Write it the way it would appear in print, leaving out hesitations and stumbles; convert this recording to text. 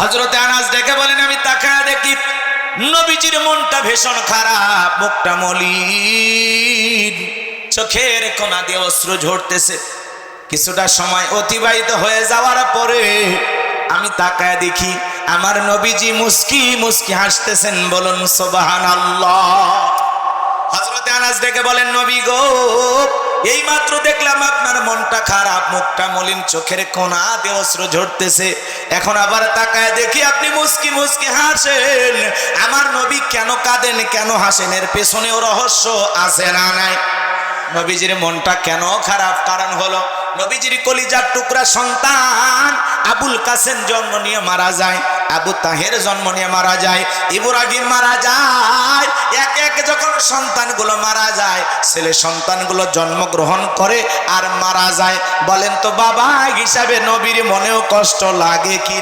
হযরতে আনাস ডেকে বলেন, আমি তাকায়া দেখি নবীজির মনটা ভীষণ খারাপ, মুখটা মলিন, চোখের কোনা দিয়ে অশ্রু ঝরতেছে। কিছুটা সময় অতিবাহিত হয়ে যাওয়ার পরে আমি তাকায় দেখি আমার নবীজি মুস্কি মুস্কি হাসতেছেন। বলুন সুবহানাল্লাহ। হযরতে আনাস ডেকে বলেন, নবী গো, এই মাত্র দেখলাম আপনার মনটা খারাপ, মুখটা মলিন, চোখের কোনা দিয়ে অশ্রু ঝরতেছে, এখন আবার তাকায় দেখি আপনি মুস্কি মুস্কি হাসেন। আমার নবী কেন কাঁদেন, কেন হাসেন, এর পেছনেও রহস্য আছে না নাই? নবীজির মনটা কেন খারাপ? কারণ হলো নবীজির কলিজার টুকরা সন্তান আবুল কাসেম জন্ম নিয়ে মারা যায়, আবু তাহের জন্ম নিয়ে মারা যায়, ইব্রাহিম মারা যায়। এক এক যখন সন্তানগুলো মারা যায়, ছেলে সন্তানগুলো জন্মগ্রহণ করে আর মারা যায়। বলেন তো বাবা হিসাবে নবীর মনেও কষ্ট লাগে কি না?